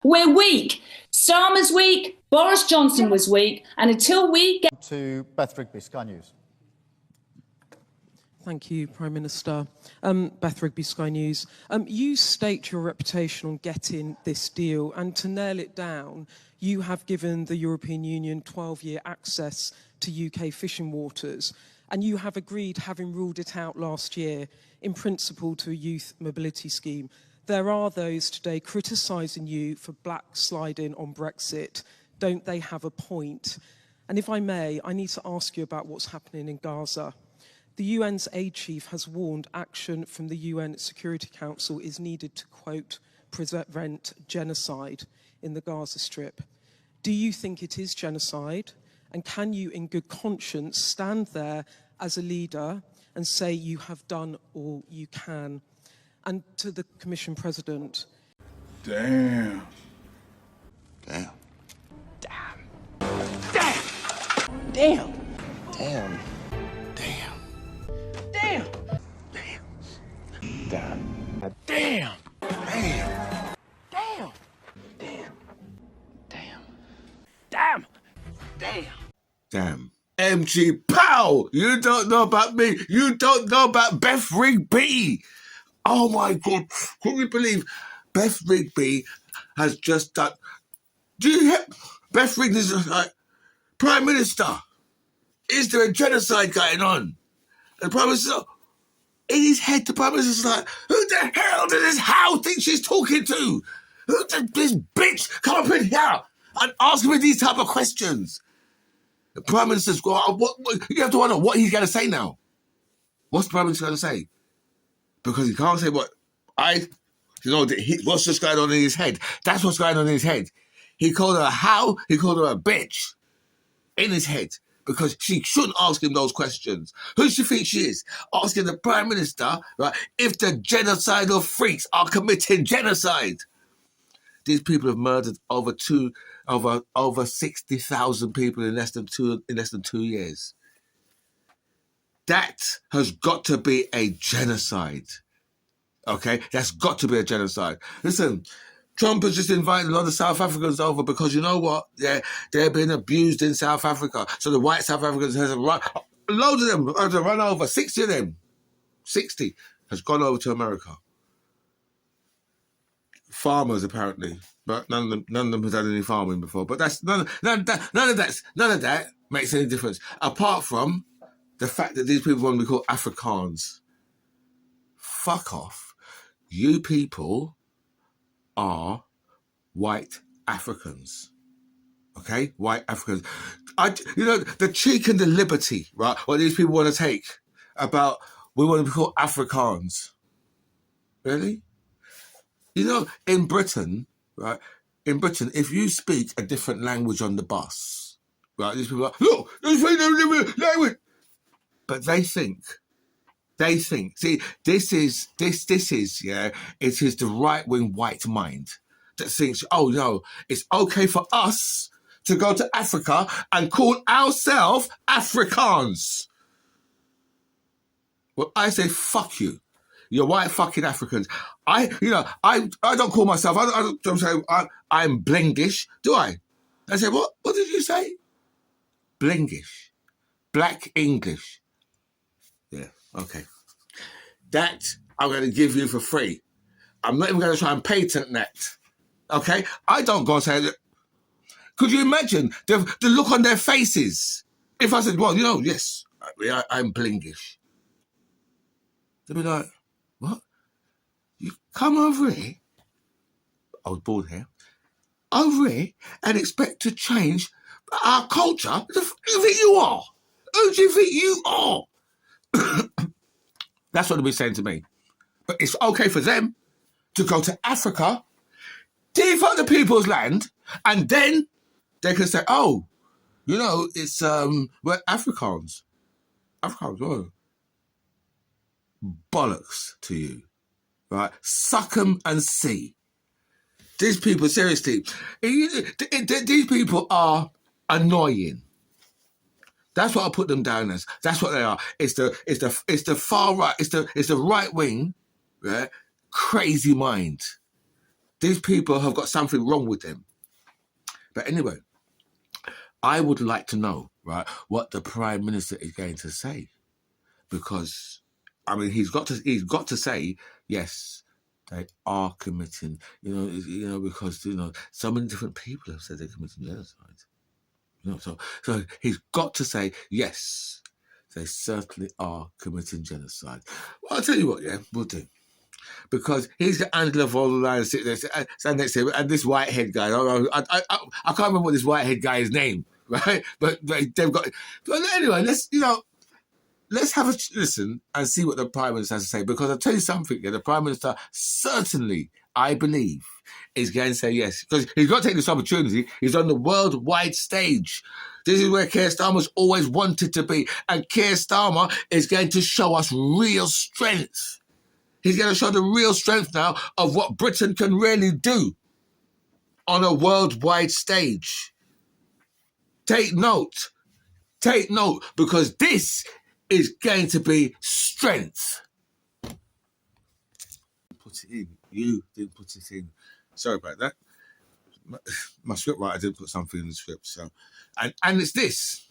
We're weak. Starmer's weak. Boris Johnson was weak. And until we get to Beth Rigby, Sky News. Thank you, Prime Minister. Beth Rigby, Sky News. You staked your reputation on getting this deal, and to nail it down, you have given the European Union 12-year access to UK fishing waters, and you have agreed, having ruled it out last year, in principle to a youth mobility scheme. There are those today criticising you for backsliding on Brexit. Don't they have a point? And if I may, I need to ask you about what's happening in Gaza. The UN's aid chief has warned action from the UN Security Council is needed to, quote, prevent genocide in the Gaza Strip. Do you think it is genocide? And can you, in good conscience, stand there as a leader and say you have done all you can? And to the Commission President. Damn. Damn. Damn. Damn. Damn. Damn. Damn. Damn. Damn. Damn. Damn. Damn. Damn. Damn. Damn. Damn. MG Pow! You don't know about me. You don't know about Beth Rigby. Oh my God. Can you believe Beth Rigby has just done... Do you hear? Beth Rigby is like, Prime Minister, is there a genocide going on? And the Prime Minister, in his head, the Prime Minister's like, who the hell does this Howe think she's talking to? Who did this bitch come up in here and ask me these type of questions? The Prime Minister's got, you have to wonder what he's going to say now. What's the Prime Minister going to say? Because he can't say what's just going on in his head. That's what's going on in his head. He called her a Howe, he called her a bitch in his head. Because she shouldn't ask him those questions. Who does she think she is? Asking the Prime Minister, right, if the genocidal freaks are committing genocide. These people have murdered over 60,000 people in less than 2 years. That has got to be a genocide. Okay? That's got to be a genocide. Listen, Trump has just invited a lot of South Africans over because you know what? They're being abused in South Africa. So the white South Africans has run, loads of them have run over, 60 of them. 60 has gone over to America. Farmers apparently, but none of them has done any farming before. But that's none of that makes any difference. Apart from the fact that these people want to be called Afrikaans. Fuck off. You people are white Africans. Okay? White Africans. The cheek and the liberty, right, what these people want to take about we want to be called Afrikaans. Really? In Britain, right, if you speak a different language on the bus, right, these people are like, look, they speak a different language. But they think, see, this is, it is the right-wing white mind that thinks, oh no, it's okay for us to go to Africa and call ourselves Afrikaans. Well, I say, fuck you. You're white fucking Africans. I don't call myself, I don't say I'm blingish, do I? I say, what did you say? Blingish. Black English. Yeah, okay. That I'm going to give you for free. I'm not even going to try and patent that. Okay? I don't go and say that. Could you imagine the look on their faces? If I said, well, yes, I'm blingish. They'd be like, what? You come over here, I was born here, over here and expect to change our culture? Who do you think you are? Who do you think you are? That's what they'll be saying to me. But it's okay for them to go to Africa, default the people's land, and then they can say, oh, it's, we're Afrikaans. Afrikaans, whoa. Bollocks to you, right? Suck 'em and see. These people, seriously, these people are annoying. That's what I put them down as. That's what they are. It's the far right. It's the right wing, right? Crazy mind. These people have got something wrong with them. But anyway, I would like to know, right, what the Prime Minister is going to say. Because, I mean, he's got to say, yes, they are committing, because, so many different people have said they're committing genocide. So he's got to say, yes, they certainly are committing genocide. Well, I'll tell you what, yeah, we'll do. Because he's the Angela von der Leyen sitting there, stand next to him, and this whitehead guy. I can't remember what this whitehead guy's name, right? But they've got. But anyway, let's have a listen and see what the Prime Minister has to say. Because I'll tell you something, the Prime Minister certainly, I believe, is going to say yes. Because he's got to take this opportunity. He's on the worldwide stage. This is where Keir Starmer's always wanted to be. And Keir Starmer is going to show us real strength. He's going to show the real strength now of what Britain can really do on a worldwide stage. Take note, because this is going to be strength. Put it in. You didn't put it in. Sorry about that. My scriptwriter didn't put something in the script. So, and it's this.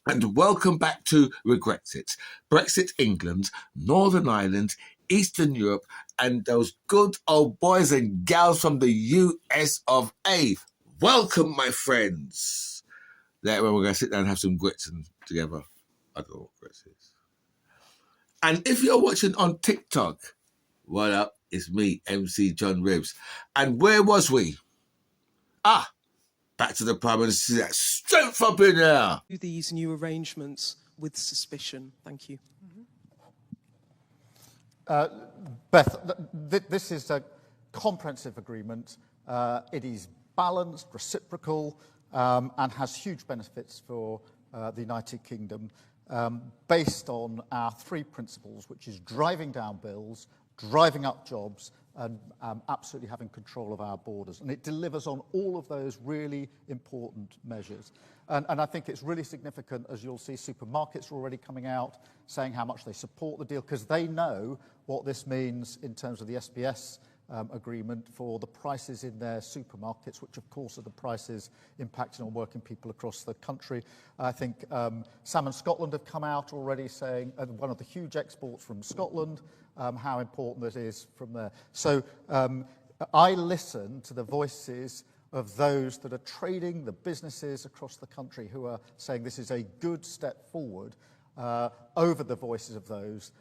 And welcome back to Regretsit. Brexit England, Northern Ireland, Eastern Europe, and those good old boys and gals from the US of A. Welcome, my friends. Later on, we're going to sit down and have some grits together. I don't know what grits is. And if you're watching on TikTok, what up? It's me, MC John Ribs. And where was we? Back to the Prime Minister. Strength up in there. These new arrangements with suspicion. Thank you. Beth, this is a comprehensive agreement. It is balanced, reciprocal, and has huge benefits for the United Kingdom, based on our three principles, which is driving down bills, driving up jobs, and absolutely having control of our borders. And it delivers on all of those really important measures. And I think it's really significant, as you'll see, supermarkets are already coming out saying how much they support the deal, because they know what this means in terms of the SBS agreement for the prices in their supermarkets, which of course are the prices impacting on working people across the country. I think Salmon Scotland have come out already saying, one of the huge exports from Scotland, how important it is from there. So I listen to the voices of those that are trading, the businesses across the country who are saying this is a good step forward over the voices of those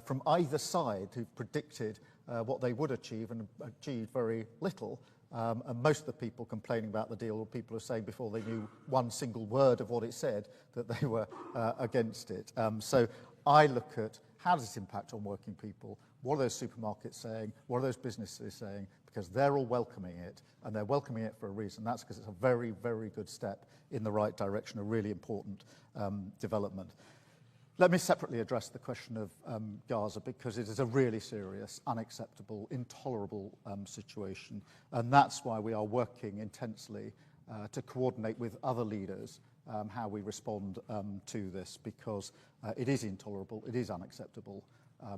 from either side who've predicted what they would achieve and achieved very little. And most of the people complaining about the deal were people who were saying before they knew one single word of what it said that they were against it. So I look at how does it impact on working people? What are those supermarkets saying? What are those businesses saying? Because they're all welcoming it, and they're welcoming it for a reason. That's because it's a very, very good step in the right direction, a really important development. Let me separately address the question of Gaza, because it is a really serious, unacceptable, intolerable situation. And that's why we are working intensely to coordinate with other leaders how we respond to this, because it is intolerable, it is unacceptable,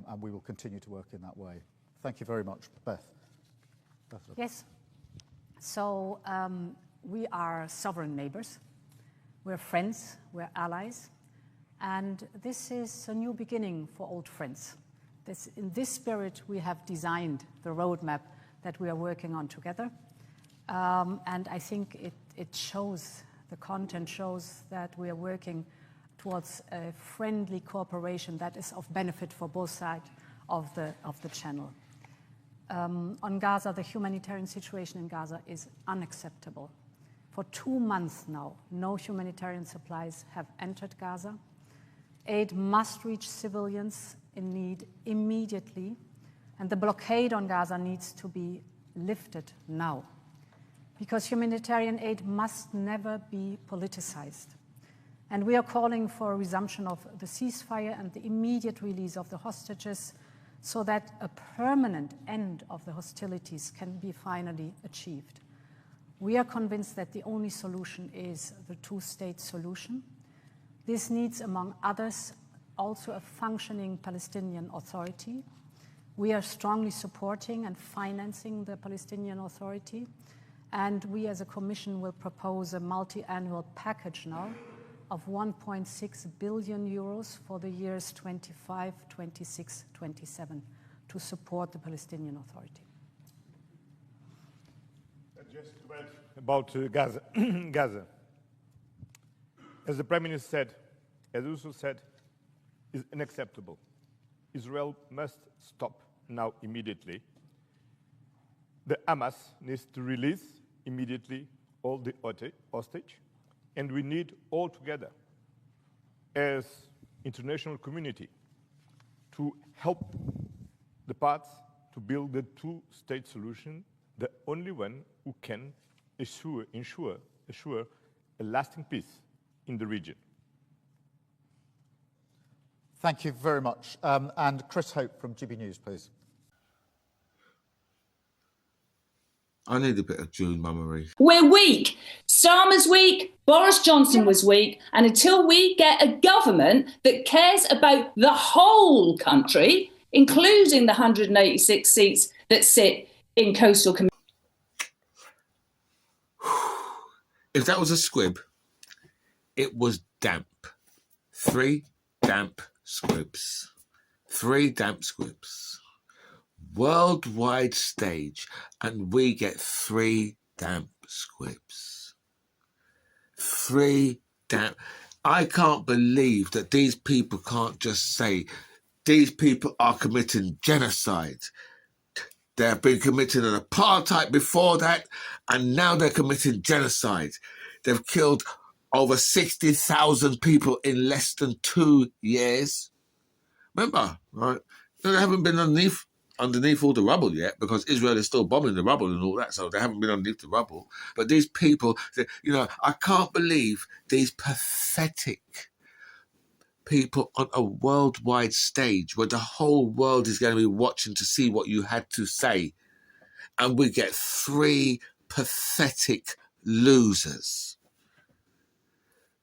and we will continue to work in that way. Thank you very much. Beth. Yes. So we are sovereign neighbors. We're friends, we're allies. And this is a new beginning for old friends. In this spirit, we have designed the roadmap that we are working on together. And I think it shows, the content shows that we are working towards a friendly cooperation that is of benefit for both sides of the channel. On Gaza, the humanitarian situation in Gaza is unacceptable. For 2 months now, no humanitarian supplies have entered Gaza. Aid must reach civilians in need immediately, and the blockade on Gaza needs to be lifted now, because humanitarian aid must never be politicized. And we are calling for a resumption of the ceasefire and the immediate release of the hostages so that a permanent end of the hostilities can be finally achieved. We are convinced that the only solution is the two-state solution. This needs, among others, also a functioning Palestinian Authority, We are strongly supporting and financing the Palestinian Authority, and we as a Commission will propose a multi-annual package now of 1.6 billion euros for the years 25, 26, 27 to support the Palestinian Authority. Just to add about Gaza. Gaza. As the Prime Minister said, as also said, is unacceptable. Israel must stop now immediately. The Hamas needs to release immediately all the hostage, and we need all together as international community to help the parts to build the two-state solution, the only one who can ensure a lasting peace in the region. Thank you very much. And Chris Hope from GB News, please. I need a bit of June mummery. We're weak. Starmer's weak, Boris Johnson was weak, and until we get a government that cares about the whole country, including the 186 seats that sit in coastal communities. If that was a squib, it was damp. 3 damp squibs. 3 damp squibs. Worldwide stage, and we get 3 damp squibs. 3 damp. I can't believe that these people can't just say these people are committing genocide. They have been committing an apartheid before that, and now they're committing genocide. They've killed over 60,000 people in less than 2 years. Remember, right? They haven't been underneath all the rubble yet, because Israel is still bombing the rubble and all that, so they haven't been underneath the rubble. But these people, I can't believe these pathetic people on a worldwide stage where the whole world is going to be watching to see what you had to say, and we get 3 pathetic losers.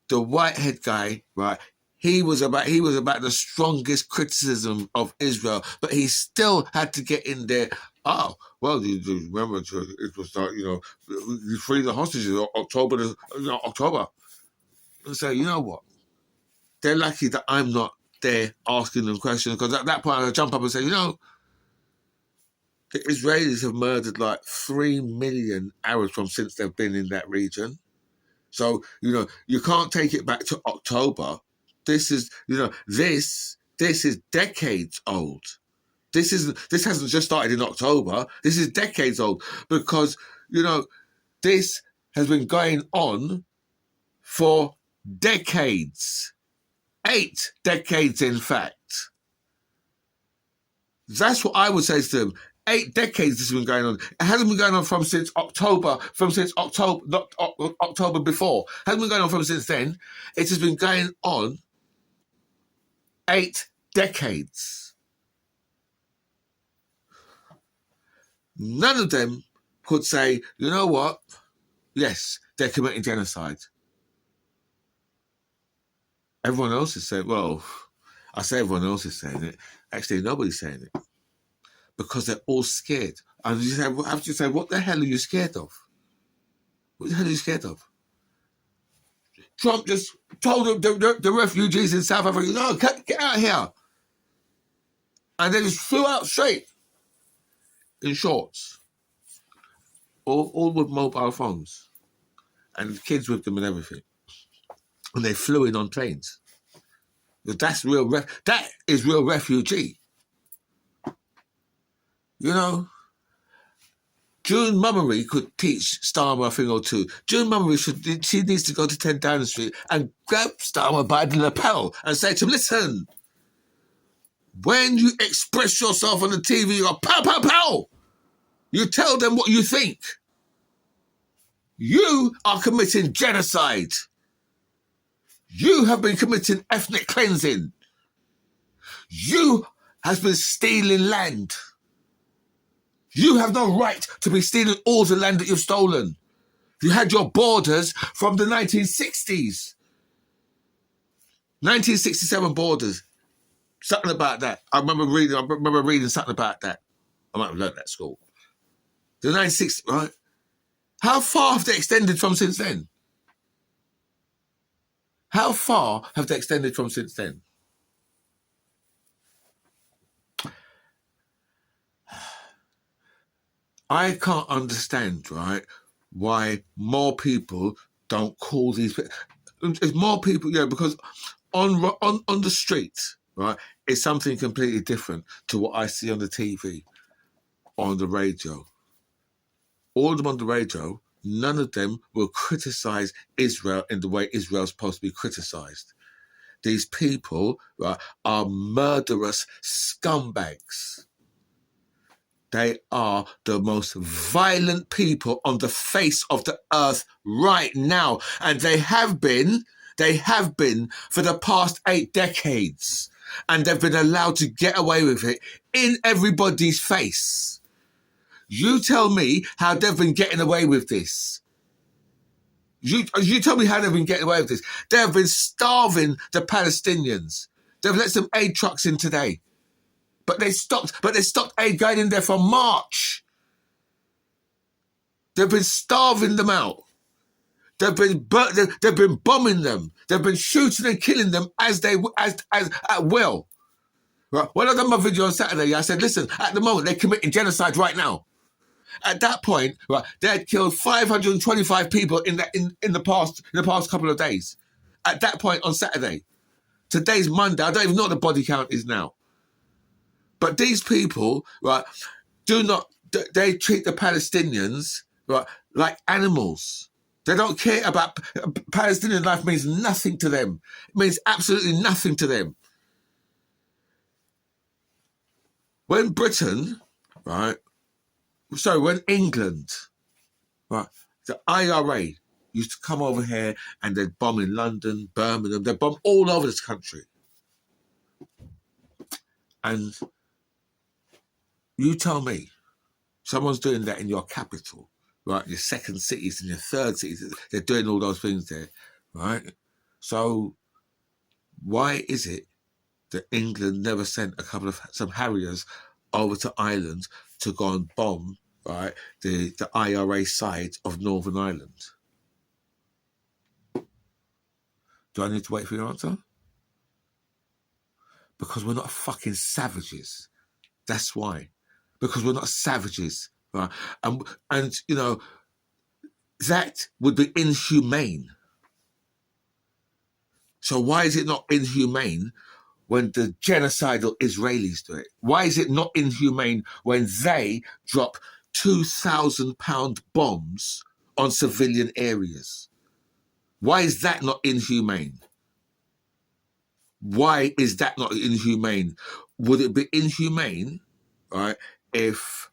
The whitehead guy, right? He was about the strongest criticism of Israel, but he still had to get in there. Oh, well, you remember it was like, you free the hostages October. And so, you know what? They're lucky that I'm not there asking them questions, because at that point I jump up and say, the Israelis have murdered like 3 million Arabs since they've been in that region. So, you can't take it back to October. This is, this is decades old. This hasn't just started in October. This is decades old, because, this has been going on for decades. 8 decades, in fact. That's what I would say to them. 8 decades this has been going on. It hasn't been going on since October before. It hasn't been going on since then. It has been going on 8 decades. None of them could say, you know what? Yes, they're committing genocide. Everyone else is saying, well, I say everyone else is saying it. Actually, nobody's saying it, because they're all scared. And you have to say, what the hell are you scared of? What the hell are you scared of? Trump just told the refugees in South Africa, no, get out of here. And they just flew out straight in shorts, all with mobile phones, and kids with them and everything. And they flew in on trains. That is real refugee. June Mummery could teach Starmer a thing or two. June Mummery she needs to go to 10 Downing Street and grab Starmer by the lapel and say to him, listen, when you express yourself on the TV, you go, pow, pow, pow. You tell them what you think. You are committing genocide. You have been committing ethnic cleansing. You have been stealing land. You have no right to be stealing all the land that you've stolen. You had your borders from the 1960s. 1967 borders. Something about that. I remember reading something about that. I might have learnt that at school. The 1960s, right? How far have they extended from since then? How far have they extended from since then? I can't understand, right, why more people don't call these. It's more people, yeah, because on the street, right, it's something completely different to what I see on the TV, on the radio. All of them on the radio, none of them will criticize Israel in the way Israel's supposed to be criticized. These people, right, are murderous scumbags. They are the most violent people on the face of the earth right now. And they have been for the past 8 decades. And they've been allowed to get away with it in everybody's face. You tell me how they've been getting away with this. You tell me how they've been getting away with this. They have been starving the Palestinians. They've let some aid trucks in today. But they stopped aid going in there from March. They've been starving them out. They've been bombing them. They've been shooting and killing them as at will. Right. When I done my video on Saturday, I said, listen, at the moment they're committing genocide right now. At that point, right, they had killed 525 people in the past couple of days. At that point on Saturday. Today's Monday. I don't even know what the body count is now. But these people, right, they treat the Palestinians, right, like animals. They don't care about Palestinian life. Means nothing to them. It means absolutely nothing to them. When Britain, right, when England, right, the IRA used to come over here and they'd bomb in London, Birmingham, they'd bomb all over this country. And you tell me, someone's doing that in your capital, right? Your second cities and your third cities, they're doing all those things there, right? So why is it that England never sent some Harriers over to Ireland to go and bomb, right, the IRA side of Northern Ireland? Do I need to wait for your answer? Because we're not fucking savages. That's why. Because we're not savages, right? And you know, that would be inhumane. So why is it not inhumane when the genocidal Israelis do it? Why is it not inhumane when they drop 2,000-pound bombs on civilian areas? Why is that not inhumane? Why is that not inhumane? Would it be inhumane, right, if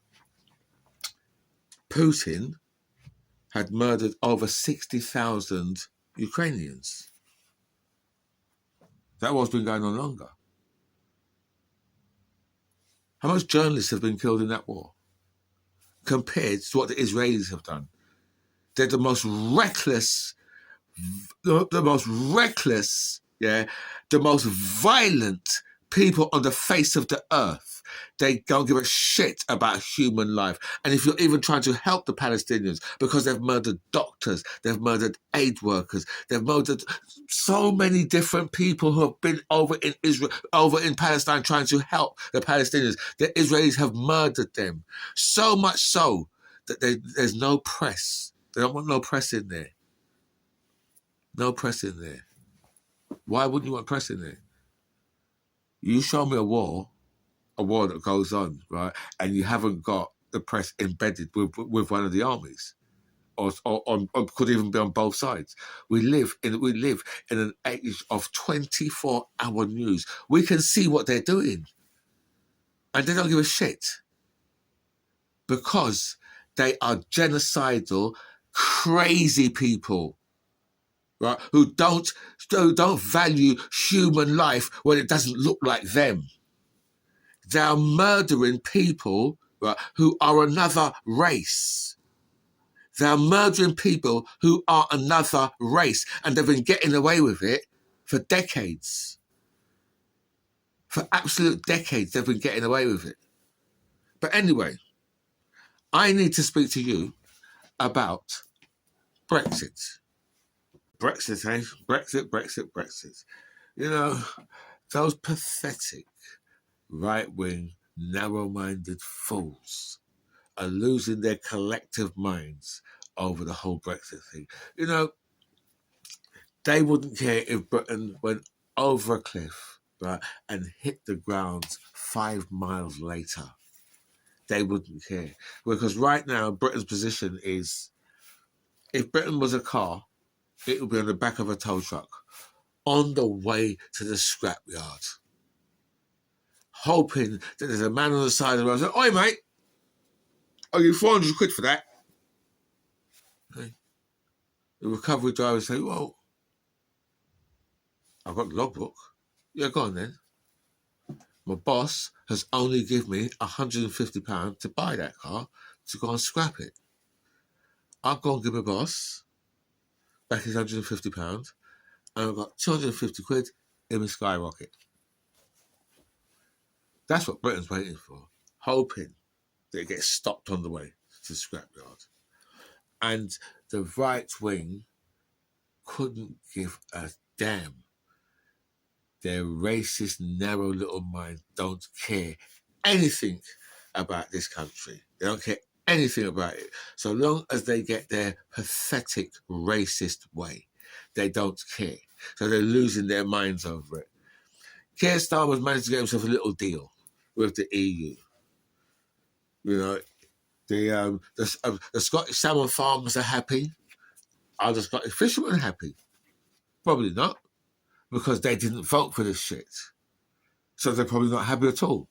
Putin had murdered over 60,000 Ukrainians? That war's been going on longer. How much journalists have been killed in that war compared to what the Israelis have done? They're the most reckless, yeah, the most violent people on the face of the earth. They don't give a shit about human life. And if you're even trying to help the Palestinians, because they've murdered doctors, they've murdered aid workers, they've murdered so many different people who have been over in Israel, over in Palestine trying to help the Palestinians. The Israelis have murdered them. So much so that there's no press. They don't want no press in there. No press in there. Why wouldn't you want press in there? You show me a war that goes on, right, and you haven't got the press embedded with one of the armies, or could even be on both sides. We live in an age of 24-hour news. We can see what they're doing, and they don't give a shit because they are genocidal, crazy people, right? Who don't value human life when it doesn't look like them. They are murdering people, right, who are another race. They are murdering people who are another race, and they've been getting away with it for decades. For absolute decades, they've been getting away with it. But anyway, I need to speak to you about Brexit. Brexit, eh? Brexit, Brexit, Brexit. You know, those pathetic, right-wing, narrow-minded fools are losing their collective minds over the whole Brexit thing. You know, they wouldn't care if Britain went over a cliff, right, and hit the ground 5 miles later. They wouldn't care. Because right now, Britain's position is, if Britain was a car, it would be on the back of a tow truck, on the way to the scrapyard, hoping that there's a man on the side of the road saying, "Oi, mate, I'll give you 400 quid for that." Okay. The recovery driver say, "Well, I've got the logbook." "Yeah, go on then. My boss has only given me £150 to buy that car to go and scrap it. I'll go and give my boss back his £150 and I've got 250 quid in my skyrocket." That's what Britain's waiting for, hoping that it gets stopped on the way to the scrapyard. And the right wing couldn't give a damn. Their racist, narrow little minds don't care anything about this country. They don't care anything about it. So long as they get their pathetic, racist way, they don't care. So they're losing their minds over it. Keir Starmer's managed to get himself a little deal with the EU. You know, the Scottish salmon farmers are happy. Are the Scottish fishermen happy? Probably not, because they didn't vote for this shit. So they're probably not happy at all.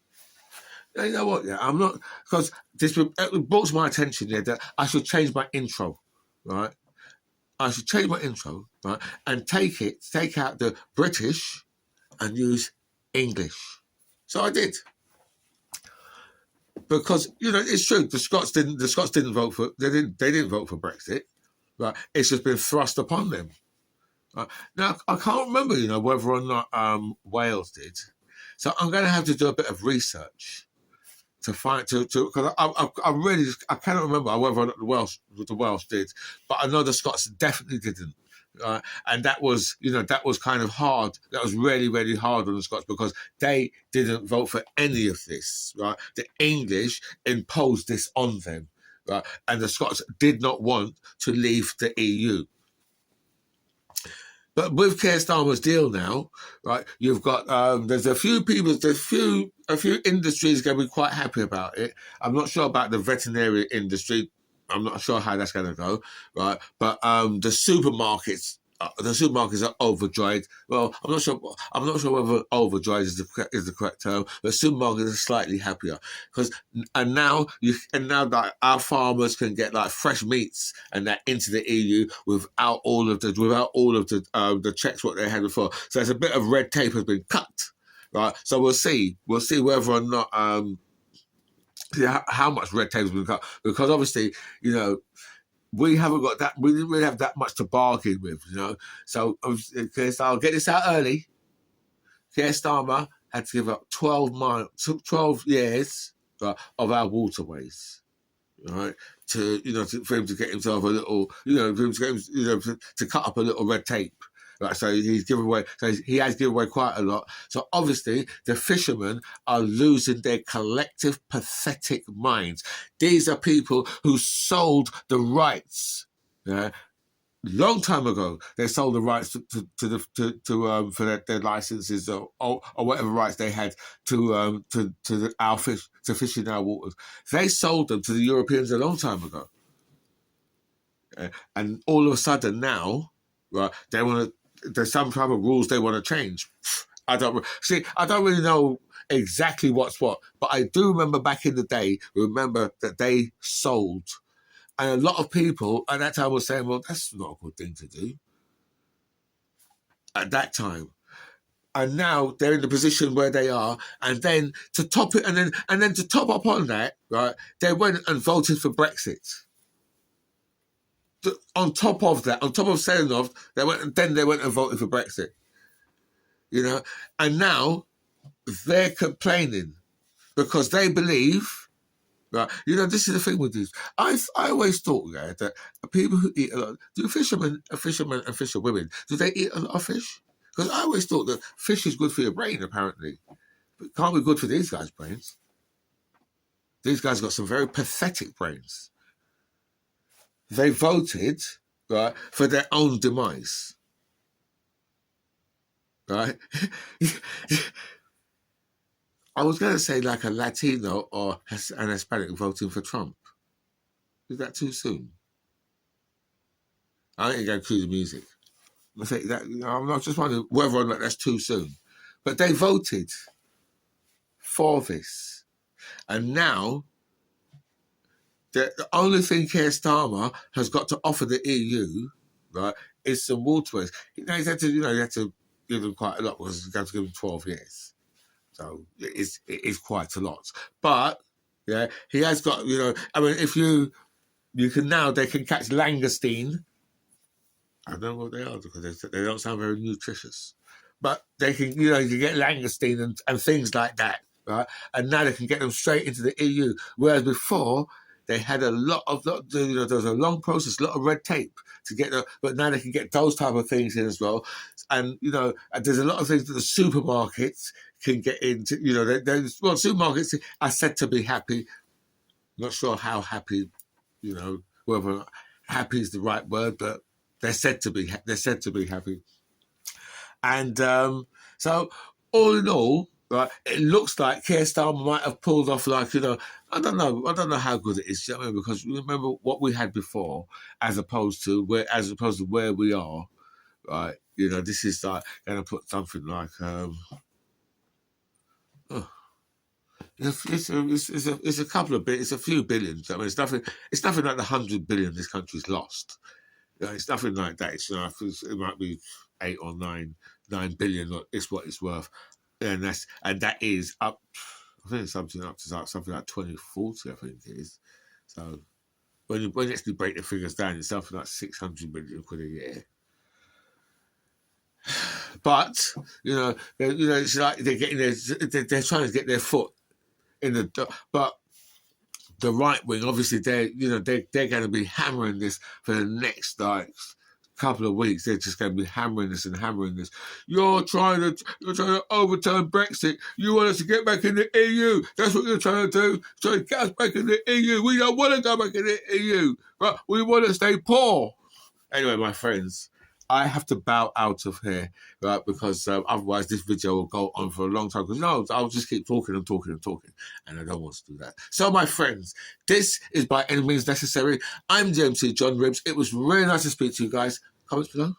You know what? Yeah, I'm not, because this brought to my attention that I should change my intro, right? I should change my intro, right, and take out the British and use English. So I did. Because, you know, it's true, the Scots didn't vote for, they didn't vote for Brexit, right? It's just been thrust upon them. Now, I can't remember, you know, whether or not Wales did. So I'm going to have to do a bit of research to find, because I cannot remember whether or not the Welsh did, but I know the Scots definitely didn't. And that was, you know, that was kind of hard. That was really, really hard on the Scots because they didn't vote for any of this, right? The English imposed this on them, right? And the Scots did not want to leave the EU. But with Keir Starmer's deal now, right, you've got, there's a few industries going to be quite happy about it. I'm not sure about the veterinary industry. I'm not sure how that's going to go, right? But the supermarkets are overjoyed. Well, I'm not sure whether overjoyed is the correct term, but supermarkets are slightly happier because now that our farmers can get like fresh meats and that into the EU without all of the checks what they had before. So there's a bit of red tape has been cut, right? So we'll see whether or not how much red tape has been cut, because obviously, you know, we didn't really have that much to bargain with, you know. So I'll get this out early. Keir Starmer had to give up 12 years of our waterways, right? For him to get himself a little, to cut up a little red tape. Right, so he has given away quite a lot. So obviously the fishermen are losing their collective pathetic minds. These are people who sold the rights. Long time ago, they sold the rights for their licenses or whatever rights they had to fish in our waters. They sold them to the Europeans a long time ago, and all of a sudden now, right? There's some type of rules they want to change. I don't really know exactly what's what, but I do remember back in the day. Remember that they sold. And a lot of people at that time were saying, well, that's not a good thing to do at that time. And now they're in the position where they are. And then to top it, and then to top up on that, right, they went and voted for Brexit. On top of saying they went and voted for Brexit. You know, and now they're complaining because they believe, right? You know, this is the thing with these. I always thought, yeah, that people who eat a lot, do fishermen and fisherwomen, do they eat a lot of fish? Because I always thought that fish is good for your brain, apparently. But it can't be good for these guys' brains. These guys got some very pathetic brains. They voted, right, for their own demise. Right? I was going to say like a Latino or an Hispanic voting for Trump. Is that too soon? I ain't going to cue the music. I think that, I'm not just wondering whether or not that's too soon. But they voted for this. And now, the only thing Keir Starmer has got to offer the EU, right, is some waterways. He's had to give them quite a lot because he's going to give them 12 years. So it is quite a lot. But, yeah, he has got, I mean, if you can now, they can catch langoustine. I don't know what they are because they don't sound very nutritious. But they can, you can get langoustine and things like that, right? And now they can get them straight into the EU. Whereas before, they had there was a long process, a lot of red tape to get them, but now they can get those type of things in as well. And, there's a lot of things that the supermarkets can get into, supermarkets are said to be happy. Not sure how happy, whether happy is the right word, but they're said to be happy. And so all in all, right, it looks like Keir Starmer might have pulled off like, I don't know how good it is, because remember what we had before as opposed to where we are, right? This is like going to put something like it's a couple of it's a few billions. I mean, it's nothing like the 100 billion this country's lost. It's nothing like that. It might be 8 or 9 billion. It's what it's worth, and that is up. I think it's something up to something like 2040. I think it is. So when you actually break the figures down, it's something like 600 million quid a year. But it's like they're getting they're trying to get their foot in the. But the right wing, obviously, they're going to be hammering this for the next couple of weeks. They're just going to be hammering this. You're trying to overturn Brexit. You want us to get back in the EU. That's what you're trying to do. Trying to get us back in the EU. We don't want to go back in the EU, but we want to stay poor. Anyway, my friends, I have to bow out of here, right? Because otherwise this video will go on for a long time. Because I'll just keep talking, and I don't want to do that. So, my friends, this is By Any Means Necessary. I'm GMC John Ribs. It was really nice to speak to you guys. Comments below.